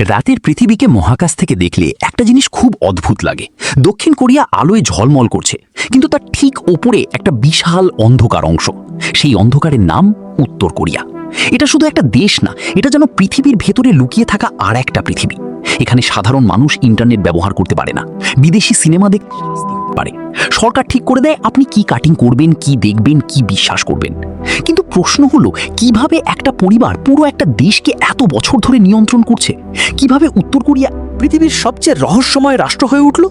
রাতের পৃথিবীকে মহাকাশ থেকে দেখলে একটা জিনিস খুব অদ্ভুত লাগে। দক্ষিণ কোরিয়া আলোয় ঝলমল করছে, কিন্তু তার ঠিক ওপরে একটা বিশাল অন্ধকার অংশ। সেই অন্ধকারের নাম উত্তর কোরিয়া। এটা শুধু একটা দেশ না, এটা যেন পৃথিবীর ভেতরে লুকিয়ে থাকা আর একটা পৃথিবী। এখানে সাধারণ মানুষ ইন্টারনেট ব্যবহার করতে পারে না, বিদেশি সিনেমা দেখতে পারে, সরকার ঠিক করে দেয় আপনি কি কাটিং করবেন, কি দেখবেন, কি বিশ্বাস করবেন। কিন্তু প্রশ্ন হলো, কিভাবে একটা পরিবার পুরো একটা দেশকে এত বছর ধরে নিয়ন্ত্রণ করছে? কিভাবে উত্তর কোরিয়া পৃথিবীর সবচেয়ে রহস্যময় রাষ্ট্র হয়ে উঠল?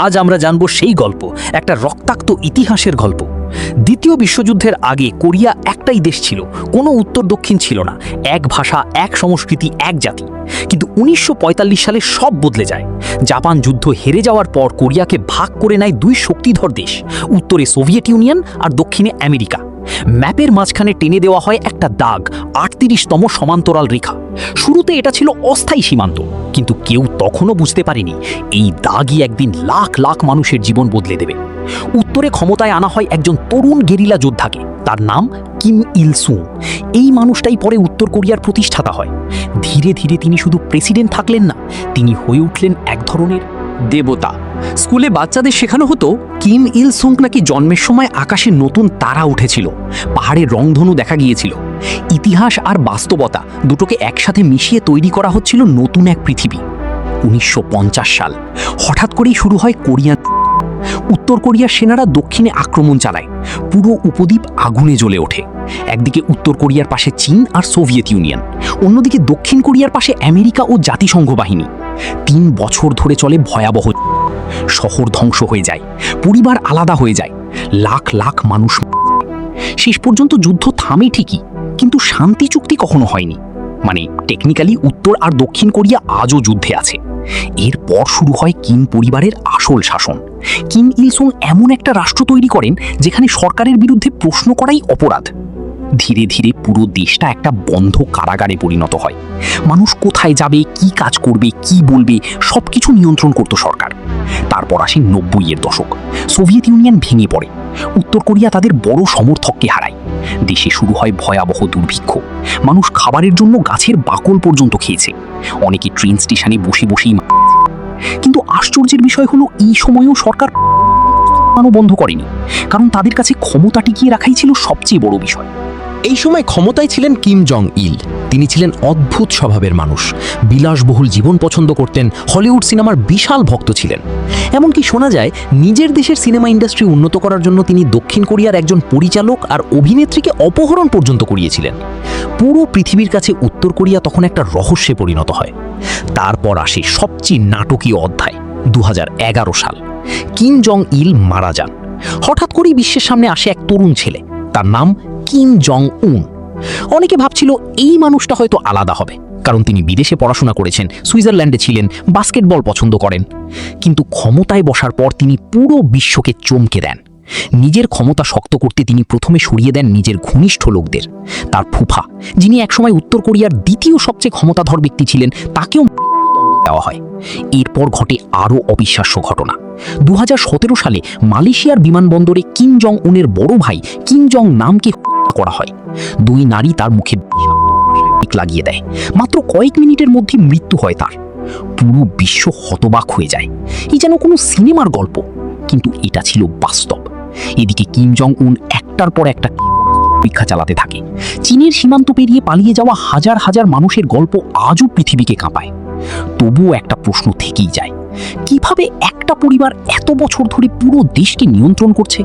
আজ আমরা জানব সেই গল্প, একটা রক্তাক্ত ইতিহাসের গল্প। দ্বিতীয় বিশ্বযুদ্ধের আগে কোরিয়া একটাই দেশ ছিল, কোনো উত্তর দক্ষিণ ছিল না, এক ভাষা, এক সংস্কৃতি, এক জাতি। কিন্তু 1945 সালে সব বদলে যায়। জাপান যুদ্ধ হেরে যাওয়ার পর কোরিয়াকে ভাগ করে নেয় দুই শক্তিধর দেশ, উত্তরে সোভিয়েত ইউনিয়ন আর দক্ষিণে আমেরিকা। ম্যাপের মাঝখানে টেনে দেওয়া হয় একটা দাগ, 38তম সমান্তরাল রেখা। শুরুতে এটা ছিল অস্থায়ী সীমান্ত, কিন্তু কেউ তখনও বুঝতে পারেনি এই দাগই একদিন লাখ লাখ মানুষের জীবন বদলে দেবে। উত্তরে ক্ষমতায় আনা হয় একজন তরুণ গেরিলা যোদ্ধাকে, তার নাম কিম ইল সুং। এই মানুষটাই পরে উত্তর কোরিয়ার প্রতিষ্ঠাতা হয়। ধীরে ধীরে তিনি শুধু প্রেসিডেন্ট থাকলেন না, তিনি হয়ে উঠলেন এক ধরনের দেবতা। স্কুলে বাচ্চাদের শেখানো হতো কিম ইল সুং নাকি জন্মের সময় আকাশে নতুন তারা উঠেছিল, পাহাড়ের রংধনু দেখা গিয়েছিল। ইতিহাস আর বাস্তবতা দুটোকে একসাথে মিশিয়ে তৈরি করা হচ্ছিল নতুন এক পৃথিবী। 1950 সাল হঠাৎ করেই শুরু হয় কোরিয়ান। উত্তর কোরিয়ার সেনারা দক্ষিণে আক্রমণ চালায়, পুরো উপদ্বীপ আগুনে জ্বলে ওঠে। একদিকে উত্তর কোরিয়ার পাশে চীন আর সোভিয়েত ইউনিয়ন, অন্যদিকে দক্ষিণ কোরিয়ার পাশে আমেরিকা ও জাতিসংঘ বাহিনী। 3 বছর ধরে চলে ভয়াবহ। শহর ধ্বংস হয়ে যায়, পরিবার আলাদা হয়ে যায়, লাখ লাখ মানুষ। শেষ পর্যন্ত যুদ্ধ থামে ঠিকই, কিন্তু শান্তি চুক্তি কখনো হয়নি। মানে টেকনিক্যালি উত্তর আর দক্ষিণ কোরিয়া আজও যুদ্ধে আছে। এরপর শুরু হয় কিম পরিবারের আসল শাসন। কিম ইল সুং এমন একটা রাষ্ট্র তৈরি করেন যেখানে সরকারের বিরুদ্ধে প্রশ্ন করাই অপরাধ। ধীরে ধীরে পুরো দেশটা একটা বন্ধ কারাগারে পরিণত হয়। মানুষ কোথায় যাবে, কি কাজ করবে, কি বলবে, সবকিছু নিয়ন্ত্রণ করত সরকার। তারপর আসে 90-এর দশক। সোভিয়েত ইউনিয়ন ভেঙে পড়ে, উত্তর কোরিয়া তাদের বড় সমর্থককে হারায়। দেশে শুরু হয় ভয়াবহ দুর্ভিক্ষ। মানুষ খাবারের জন্য গাছের বাকল পর্যন্ত খেয়েছে, অনেকে ট্রেন স্টেশনে বসে বসেই। কিন্তু আশ্চর্যের বিষয় হলো, এই সময়েও সরকার বন্ধ করেনি, কারণ তাদের কাছে ক্ষমতা টিকিয়ে রাখাই ছিল সবচেয়ে বড় বিষয়। এই সময় ক্ষমতায় ছিলেন কিম জং ইল। তিনি ছিলেন অদ্ভুত স্বভাবের মানুষ, বিলাসবহুল জীবন পছন্দ করতেন, হলিউড সিনেমার বিশাল ভক্ত ছিলেন। এমনকি শোনা যায় নিজের দেশের সিনেমা ইন্ডাস্ট্রি উন্নত করার জন্য তিনি দক্ষিণ কোরিয়ার একজন পরিচালক আর অভিনেত্রীকে অপহরণ পর্যন্ত করিয়েছিলেন। পুরো পৃথিবীর কাছে উত্তর কোরিয়া তখন একটা রহস্যে পরিণত হয়। তারপর আসে সবচেয়ে নাটকীয় অধ্যায়, 2011 সাল। কিম জং ইল মারা যান। হঠাৎ করেই বিশ্বের সামনে আসে এক তরুণ ছেলে, তার নাম কিম জং উন। অনেকে ভাবছিল এই মানুষটা হয়তো আলাদা হবে, কারণ তিনি বিদেশে পড়াশোনা করেছেন, সুইজারল্যান্ডে ছিলেন, বাস্কেটবল পছন্দ করেন। কিন্তু ক্ষমতায় বসার পর তিনি পুরো বিশ্বকে চমকে দেন। নিজের ক্ষমতা শক্ত করতে তিনি প্রথমে সরিয়ে দেন নিজের ঘনিষ্ঠ লোকদের। তার ফুফা, যিনি একসময় উত্তর কোরিয়ার দ্বিতীয় সবচেয়ে ক্ষমতাধর ব্যক্তি ছিলেন, তাকেও দেওয়া হয়। এরপর ঘটে আরও অবিশ্বাস্য ঘটনা। 2017 সালে মালয়েশিয়ার বিমানবন্দরে কিম জং উনের বড় ভাই কিম জং নামকে হত্যা করা হয়। 2 নারী তার মুখে লাগিয়ে দেয়। মাত্র কয়েক মিনিটের মধ্যে মৃত্যু হয় তার। পুরো বিশ্ব হতবাক হয়ে যায়। এই যেন কোনো সিনেমার গল্প, কিন্তু এটা ছিল বাস্তব। এদিকে কিম জং উন একটার পর একটা পরীক্ষা চালাতে থাকে। চীনের সীমান্ত পেরিয়ে পালিয়ে যাওয়া হাজার হাজার মানুষের গল্প আজও পৃথিবীকে কাঁপায়। তবুও একটা প্রশ্ন থেকেই যায়, কিভাবে একটা পরিবার এত বছর ধরে পুরো দেশকে নিয়ন্ত্রণ করছে?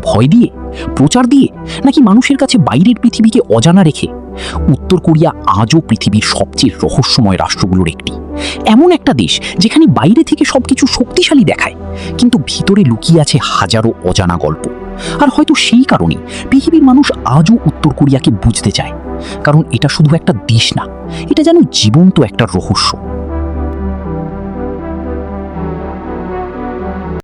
ভয় দিয়ে, প্রচার দিয়ে, নাকি মানুষের কাছে বাইরের পৃথিবীকে অজানা রেখে? উত্তর কোরিয়া আজও পৃথিবীর সবচেয়ে রহস্যময় রাষ্ট্রগুলোর একটি। এমন একটা দেশ যেখানে বাইরে থেকে সবকিছু শক্তিশালী দেখায়, কিন্তু ভিতরে লুকিয়ে আছে হাজারো অজানা গল্প। আর হয়তো সেই কারণেই পৃথিবীর মানুষ আজও উত্তর কোরিয়াকে বুঝতে চায়, কারণ এটা শুধু একটা দেশ না, এটা যেন জীবন্ত একটা রহস্য।